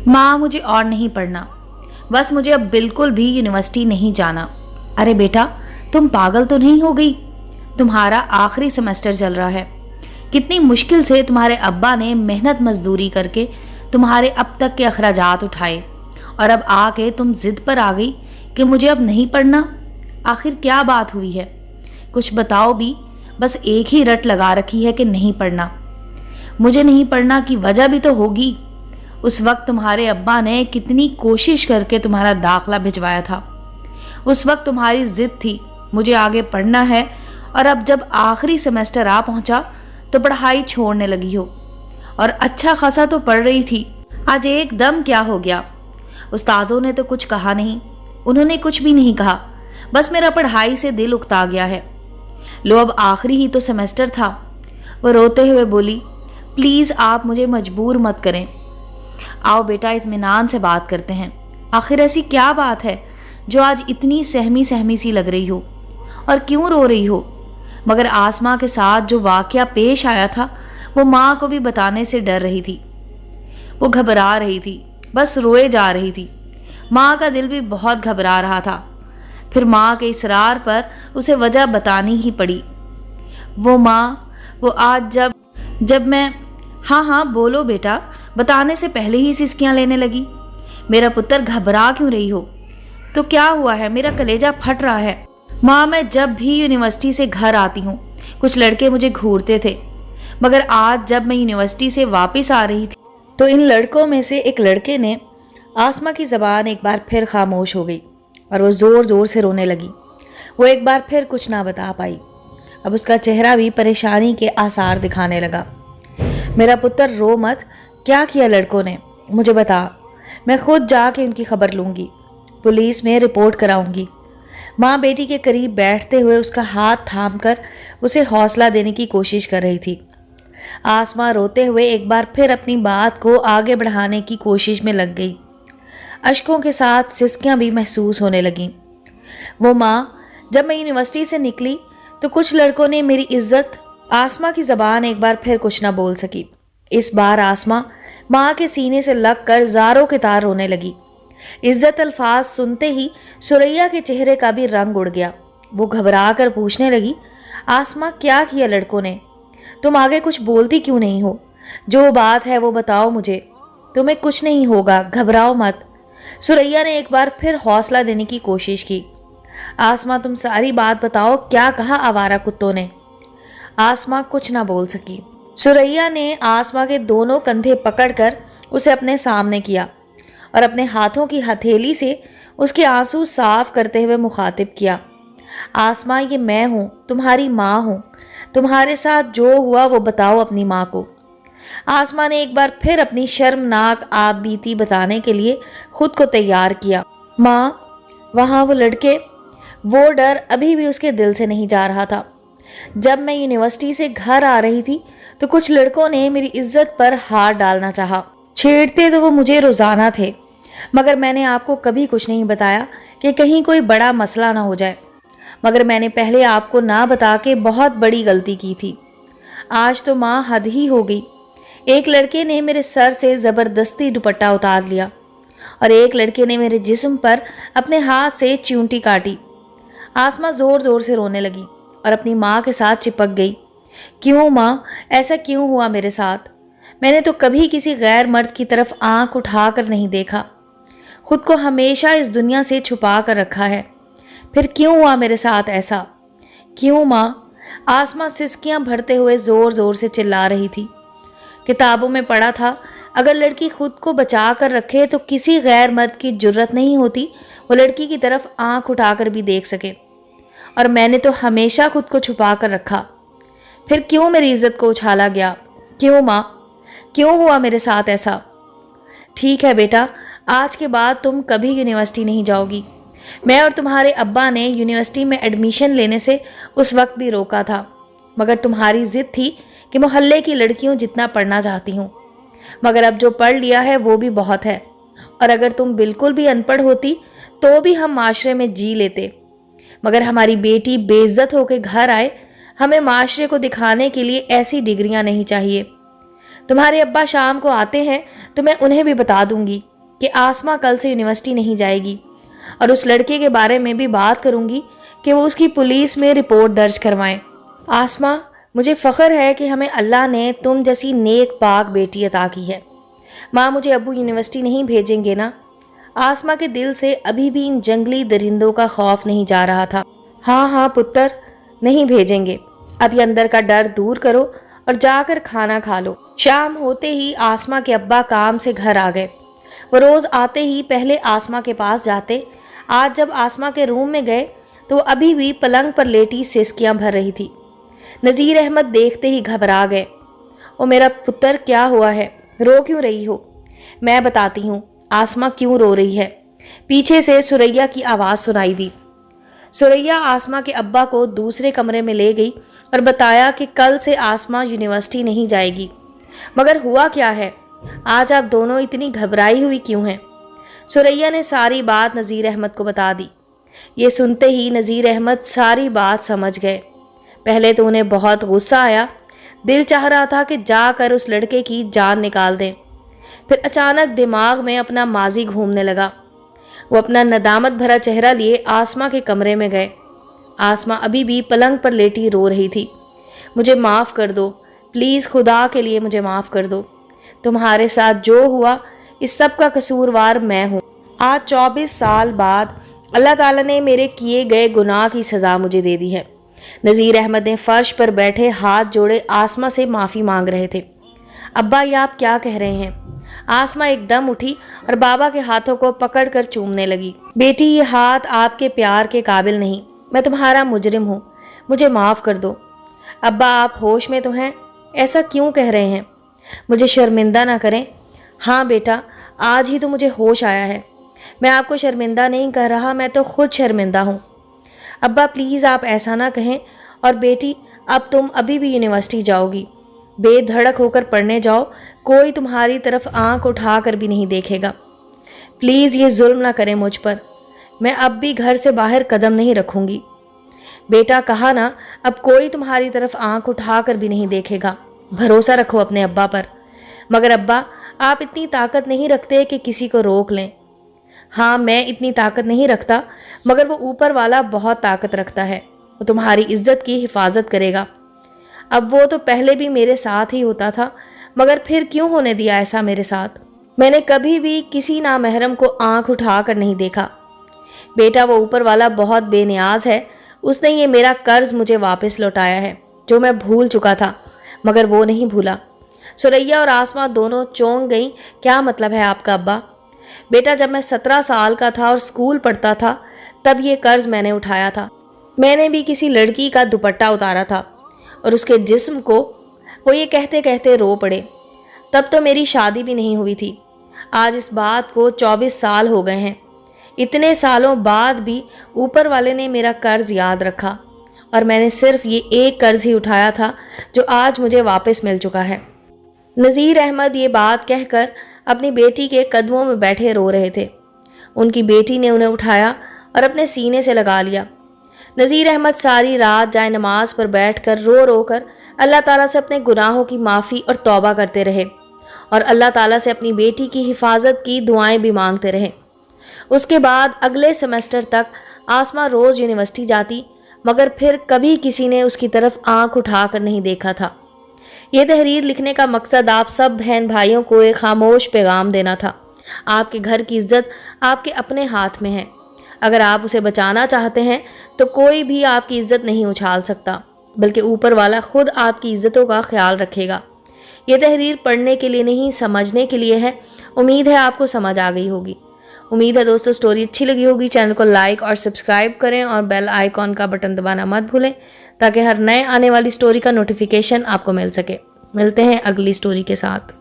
माँ मुझे और नहीं पढ़ना, बस मुझे अब बिल्कुल भी यूनिवर्सिटी नहीं जाना। अरे बेटा, तुम पागल तो नहीं हो गई? तुम्हारा आखिरी सेमेस्टर चल रहा है। कितनी मुश्किल से तुम्हारे अब्बा ने मेहनत मजदूरी करके तुम्हारे अब तक के अखराजात उठाए, और अब आके तुम जिद पर आ गई कि मुझे अब नहीं पढ़ना। आखिर क्या बात हुई है? कुछ बताओ भी। बस एक ही रट लगा रखी है कि नहीं पढ़ना। मुझे नहीं पढ़ना की वजह भी तो होगी। उस वक्त तुम्हारे अब्बा ने कितनी कोशिश करके तुम्हारा दाखला भिजवाया था। उस वक्त तुम्हारी जिद थी मुझे आगे पढ़ना है, और अब जब आखिरी सेमेस्टर आ पहुंचा तो पढ़ाई छोड़ने लगी हो। और अच्छा खासा तो पढ़ रही थी, आज एकदम क्या हो गया? उस्तादों ने तो कुछ कहा नहीं, उन्होंने कुछ भी नहीं कहा, बस मेरा पढ़ाई से दिल उकता गया है। लो, अब आखिरी ही तो सेमेस्टर था। वो रोते हुए बोली, प्लीज़ आप मुझे मजबूर मत करें। आओ बेटा, इत्मीनान से बात करते हैं। आखिर ऐसी क्या बात है जो आज इतनी सहमी सहमी सी लग रही हो, और क्यों रो रही हो? मगर आसमां के साथ जो वाकया पेश आया था वो माँ को भी बताने से डर रही थी। वो घबरा रही थी, बस रोए जा रही थी। माँ का दिल भी बहुत घबरा रहा था। फिर माँ के इसरार पर उसे वजह बतानी ही पड़ी। वो आज जब मैं हाँ हाँ बोलो बेटा, बताने से पहले ही सिसकियाँ लेने लगी। मेरा पुत्र, घबरा क्यों रही हो? तो क्या हुआ है? मेरा कलेजा फट रहा है। माँ, मैं जब भी यूनिवर्सिटी से घर आती हूँ कुछ लड़के मुझे घूरते थे, मगर आज जब मैं यूनिवर्सिटी से वापस आ रही थी तो इन लड़कों में से एक लड़के ने आसमा की ज़बान एक बार फिर खामोश हो गई और वो ज़ोर ज़ोर से रोने लगी। वो एक बार फिर कुछ ना बता पाई। अब उसका चेहरा भी परेशानी के आसार दिखाने लगा। मेरा पुत्र, रो मत। क्या किया लड़कों ने? मुझे बता, मैं खुद जाके उनकी खबर लूँगी, पुलिस में रिपोर्ट कराऊंगी। माँ बेटी के करीब बैठते हुए उसका हाथ थामकर उसे हौसला देने की कोशिश कर रही थी। आसमा रोते हुए एक बार फिर अपनी बात को आगे बढ़ाने की कोशिश में लग गई। अश्कों के साथ सिसकियाँ भी महसूस होने लगीं। वो माँ, जब मैं यूनिवर्सिटी से निकली तो कुछ लड़कों ने मेरी इज्जत। आसमा की ज़बान एक बार फिर कुछ ना बोल सकी। इस बार आसमा माँ के सीने से लग कर ज़ारों के तार रोने लगी। इज्जत अल्फाज सुनते ही सुरैया के चेहरे का भी रंग उड़ गया। वो घबरा कर पूछने लगी, आसमा, क्या किया लड़कों ने? तुम आगे कुछ बोलती क्यों नहीं हो? जो बात है वो बताओ मुझे। तुम्हें कुछ नहीं होगा, घबराओ मत। सुरैया ने एक बार फिर हौसला देने की कोशिश की। आसमा, तुम सारी बात बताओ, क्या कहा आवारा कुत्तों ने? आसमा कुछ ना बोल सकी। सुरैया ने आसमा के दोनों कंधे पकड़कर उसे अपने सामने किया और अपने हाथों की हथेली से उसके आंसू साफ करते हुए मुखातिब किया। आसमा, ये मैं हूँ, तुम्हारी माँ हूँ। तुम्हारे साथ जो हुआ वो बताओ अपनी माँ को। आसमा ने एक बार फिर अपनी शर्मनाक आप बीती बताने के लिए खुद को तैयार किया। माँ, वहाँ वो लड़के। वो डर अभी भी उसके दिल से नहीं जा रहा था। जब मैं यूनिवर्सिटी से घर आ रही थी तो कुछ लड़कों ने मेरी इज्जत पर हाथ डालना चाहा। छेड़ते तो वो मुझे रोजाना थे, मगर मैंने आपको कभी कुछ नहीं बताया कि कहीं कोई बड़ा मसला ना हो जाए। मगर मैंने पहले आपको ना बता के बहुत बड़ी गलती की थी। आज तो माँ हद ही हो गई। एक लड़के ने मेरे सर से ज़बरदस्ती दुपट्टा उतार लिया और एक लड़के ने मेरे जिस्म पर अपने हाथ से चिमटी काटी। आसमा ज़ोर ज़ोर से रोने लगी और अपनी माँ के साथ चिपक गई। क्यों माँ, ऐसा क्यों हुआ मेरे साथ? मैंने तो कभी किसी गैर मर्द की तरफ आंख उठाकर नहीं देखा। खुद को हमेशा इस दुनिया से छुपा कर रखा है। फिर क्यों हुआ मेरे साथ ऐसा? क्यों माँ? आसमा सिसकियाँ भरते हुए ज़ोर ज़ोर से चिल्ला रही थी। किताबों में पढ़ा था, अगर लड़की खुद को बचा कर रखे तो किसी गैर मर्द की जुर्रत नहीं होती वो लड़की की तरफ आंख उठाकर भी देख सके। और मैंने तो हमेशा खुद को छुपा कर रखा। फिर क्यों मेरी इज्जत को उछाला गया? क्यों माँ? क्यों हुआ मेरे साथ ऐसा? ठीक है बेटा, आज के बाद तुम कभी यूनिवर्सिटी नहीं जाओगी। मैं और तुम्हारे अब्बा ने यूनिवर्सिटी में एडमिशन लेने से उस वक्त भी रोका था, मगर तुम्हारी जिद थी कि मोहल्ले की लड़कियों जितना पढ़ना चाहती हूँ। मगर अब जो पढ़ लिया है वो भी बहुत है, और अगर तुम बिल्कुल भी अनपढ़ होती तो भी हम माशरे में जी लेते। मगर हमारी बेटी बेइज्जत होकर घर आए, हमें माशरे को दिखाने के लिए ऐसी डिग्रियां नहीं चाहिए। तुम्हारे अब्बा शाम को आते हैं तो मैं उन्हें भी बता दूंगी کہ آسما کل سے یونیورسٹی نہیں جائے گی، اور اس لڑکے کے بارے میں بھی بات کروں گی کہ وہ اس کی پولیس میں رپورٹ درج کروائیں۔ آسما، مجھے فخر ہے کہ ہمیں اللہ نے تم جیسی نیک پاک بیٹی عطا کی ہے۔ ماں، مجھے ابو یونیورسٹی نہیں بھیجیں گے نا؟ آسما کے دل سے ابھی بھی ان جنگلی درندوں کا خوف نہیں جا رہا تھا۔ ہاں ہاں پتر، نہیں بھیجیں گے۔ اب یہ اندر کا ڈر دور کرو اور جا کر کھانا کھا لو۔ شام ہوتے ہی آسما کے ابا کام سے گھر آ گئے۔ وہ روز آتے ہی پہلے آسما کے پاس جاتے۔ آج جب آسما کے روم میں گئے تو وہ ابھی بھی پلنگ پر لیٹی سسکیاں بھر رہی تھی۔ نذیر احمد دیکھتے ہی گھبرا گئے۔ او میرا پتر، کیا ہوا ہے؟ رو کیوں رہی ہو؟ میں بتاتی ہوں آسما کیوں رو رہی ہے۔ پیچھے سے سریا کی آواز سنائی دی۔ سریا آسما کے ابا کو دوسرے کمرے میں لے گئی اور بتایا کہ کل سے آسما یونیورسٹی نہیں جائے گی۔ مگر ہوا کیا ہے؟ آج آپ دونوں اتنی گھبرائی ہوئی کیوں ہیں؟ سریا نے ساری بات نذیر احمد کو بتا دی۔ یہ سنتے ہی نذیر احمد ساری بات سمجھ گئے۔ پہلے تو انہیں بہت غصہ آیا، دل چاہ رہا تھا کہ جا کر اس لڑکے کی جان نکال دیں۔ پھر اچانک دماغ میں اپنا ماضی گھومنے لگا۔ وہ اپنا ندامت بھرا چہرہ لیے آسما کے کمرے میں گئے۔ آسما ابھی بھی پلنگ پر لیٹی رو رہی تھی۔ مجھے معاف کر دو، پلیز خدا کے لیے مجھے معاف کر دو۔ تمہارے ساتھ جو ہوا اس سب کا قصوروار میں ہوں۔ آج 24 سال بعد اللہ تعالیٰ نے میرے کیے گئے گناہ کی سزا مجھے دے دی ہے۔ نذیر احمد نے فرش پر بیٹھے ہاتھ جوڑے آسما سے معافی مانگ رہے تھے۔ ابا، یہ آپ کیا کہہ رہے ہیں؟ آسما ایک دم اٹھی اور بابا کے ہاتھوں کو پکڑ کر چومنے لگی۔ بیٹی، یہ ہاتھ آپ کے پیار کے قابل نہیں، میں تمہارا مجرم ہوں، مجھے معاف کر دو۔ ابا، آپ ہوش میں تو ہیں؟ ایسا کیوں کہہ رہے ہیں؟ مجھے شرمندہ نہ کریں۔ ہاں بیٹا، آج ہی تو مجھے ہوش آیا ہے۔ میں آپ کو شرمندہ نہیں کر رہا، میں تو خود شرمندہ ہوں۔ ابا پلیز آپ ایسا نہ کہیں، اور بیٹی اب تم ابھی بھی یونیورسٹی جاؤ گی۔ بے دھڑک ہو کر پڑھنے جاؤ، کوئی تمہاری طرف آنکھ اٹھا کر بھی نہیں دیکھے گا۔ پلیز یہ ظلم نہ کریں مجھ پر، میں اب بھی گھر سے باہر قدم نہیں رکھوں گی۔ بیٹا کہا نا، اب کوئی تمہاری طرف آنکھ اٹھا کر بھی نہیں دیکھے گا، بھروسہ رکھو اپنے ابا پر۔ مگر ابا، آپ اتنی طاقت نہیں رکھتے کہ کسی کو روک لیں۔ ہاں، میں اتنی طاقت نہیں رکھتا، مگر وہ اوپر والا بہت طاقت رکھتا ہے، وہ تمہاری عزت کی حفاظت کرے گا۔ اب وہ تو پہلے بھی میرے ساتھ ہی ہوتا تھا، مگر پھر کیوں ہونے دیا ایسا میرے ساتھ؟ میں نے کبھی بھی کسی نامحرم کو آنکھ اٹھا کر نہیں دیکھا۔ بیٹا، وہ اوپر والا بہت بے نیاز ہے، اس نے یہ میرا قرض مجھے واپس لوٹایا ہے جو میں بھول چکا تھا، مگر وہ نہیں بھولا۔ سریا اور آسما دونوں چونک گئیں۔ کیا مطلب ہے آپ کا ابا؟ بیٹا، جب میں 17 سال کا تھا اور اسکول پڑھتا تھا تب یہ قرض میں نے اٹھایا تھا۔ میں نے بھی کسی لڑکی کا دوپٹہ اتارا تھا اور اس کے جسم کو، وہ یہ کہتے کہتے رو پڑے۔ تب تو میری شادی بھی نہیں ہوئی تھی۔ آج اس بات کو 24 سال ہو گئے ہیں۔ اتنے سالوں بعد بھی اوپر والے نے میرا قرض یاد رکھا، اور میں نے صرف یہ ایک قرض ہی اٹھایا تھا جو آج مجھے واپس مل چکا ہے۔ نذیر احمد یہ بات کہہ کر اپنی بیٹی کے قدموں میں بیٹھے رو رہے تھے۔ ان کی بیٹی نے انہیں اٹھایا اور اپنے سینے سے لگا لیا۔ نذیر احمد ساری رات جائے نماز پر بیٹھ کر رو کر اللہ تعالیٰ سے اپنے گناہوں کی معافی اور توبہ کرتے رہے، اور اللہ تعالیٰ سے اپنی بیٹی کی حفاظت کی دعائیں بھی مانگتے رہے۔ اس کے بعد اگلے سیمسٹر تک آسما روز یونیورسٹی جاتی، مگر پھر کبھی کسی نے اس کی طرف آنکھ اٹھا کر نہیں دیکھا تھا۔ یہ تحریر لکھنے کا مقصد آپ سب بہن بھائیوں کو ایک خاموش پیغام دینا تھا۔ آپ کے گھر کی عزت آپ کے اپنے ہاتھ میں ہے۔ اگر آپ اسے بچانا چاہتے ہیں تو کوئی بھی آپ کی عزت نہیں اچھال سکتا، بلکہ اوپر والا خود آپ کی عزتوں کا خیال رکھے گا۔ یہ تحریر پڑھنے کے لیے نہیں، سمجھنے کے لیے ہے۔ امید ہے آپ کو سمجھ آ گئی ہوگی۔ امید ہے دوستو سٹوری اچھی لگی ہوگی۔ چینل کو لائک اور سبسکرائب کریں اور بیل آئیکن کا بٹن دبانا مت بھولیں تاکہ ہر نئے آنے والی سٹوری کا نوٹیفیکیشن آپ کو مل سکے۔ ملتے ہیں اگلی سٹوری کے ساتھ۔